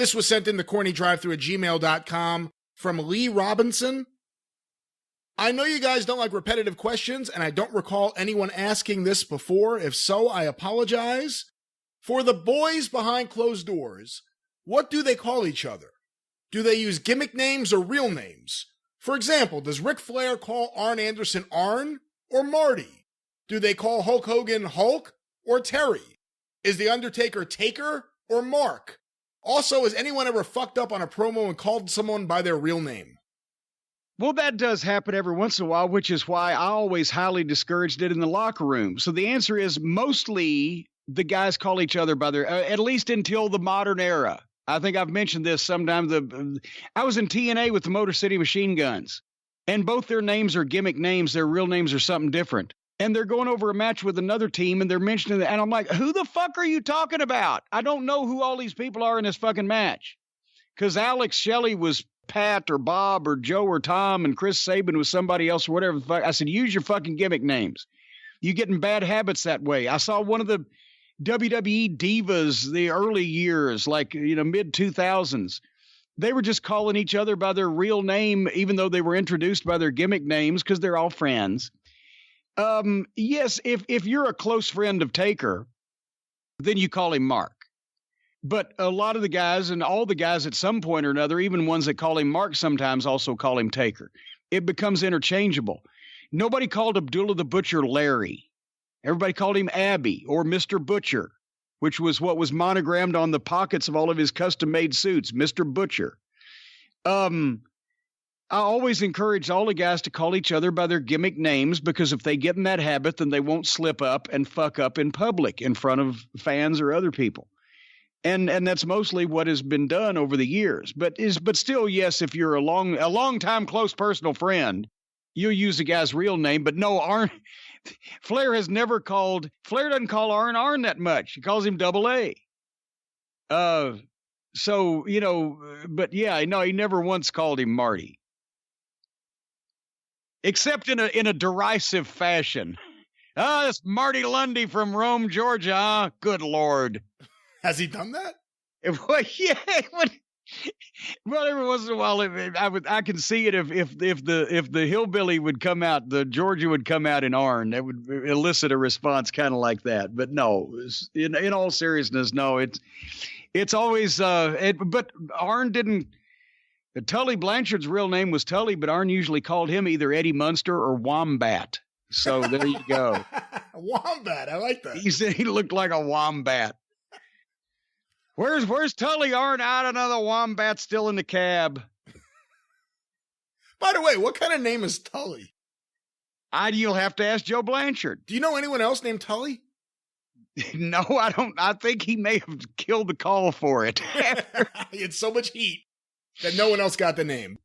This was sent in to CornyDriveThru at gmail.com from Lee Robinson. I know you guys don't like repetitive questions, and I don't recall anyone asking this before. If so, I apologize. For the boys behind closed doors, what do they call each other? Do they use gimmick names or real names? For example, does Ric Flair call Arn Anderson Arn or Marty? Do they call Hulk Hogan Hulk or Terry? Is The Undertaker Taker or Mark? Also, has anyone ever fucked up on a promo and called someone by their real name? Well, that does happen every once in a while, which is why I always highly discouraged it in the locker room. So the answer is mostly the guys call each other by their, at least until the modern era. I think I've mentioned this sometime. I was in TNA with the Motor City Machine Guns, and both their names are gimmick names. Their real names are something different. And they're going over a match with another team, and they're mentioning that. And I'm like, who the fuck are you talking about? I don't know who all these people are in this fucking match. Because Alex Shelley was Pat or Bob or Joe or Tom, and Chris Sabin was somebody else or whatever the fuck. I said, use your fucking gimmick names. You get in bad habits that way. I saw one of the WWE divas the early years, like, mid 2000s. They were just calling each other by their real name, even though they were introduced by their gimmick names because they're all friends. Yes, if you're a close friend of Taker, then you call him Mark. But a lot of the guys and all the guys at some point or another, even ones that call him Mark, sometimes also call him Taker. It becomes interchangeable. Nobody called Abdullah the Butcher Larry. Everybody called him Abby or Mr. Butcher, which was what was monogrammed on the pockets of all of his custom-made suits, Mr. Butcher. I always encourage all the guys to call each other by their gimmick names, because if they get in that habit, then they won't slip up and fuck up in public in front of fans or other people. And that's mostly what has been done over the years. But still, yes, if you're a long time close personal friend, you'll use the guy's real name. But no, Flair doesn't call Arn that much. He calls him Double A. So, but yeah, no, he never once called him Marty. Except in a derisive fashion. It's Marty Lundy from Rome, Georgia. Huh? Good Lord. Has he done that? Well, yeah. Well, every once in a while, I can see it if the hillbilly would come out, the Georgia would come out in Arn, that would elicit a response kind of like that. But no, in all seriousness, no, it's always but Arn didn't. Tully Blanchard's real name was Tully, but Arn usually called him either Eddie Munster or Wombat. So there you go. Wombat, I like that. He said he looked like a wombat. Where's Tully? Arn? I don't know. The Wombat's still in the cab. By the way, what kind of name is Tully? You'll have to ask Joe Blanchard. Do you know anyone else named Tully? No, I don't. I think he may have killed the call for it. He had so much heat that no one else got the name.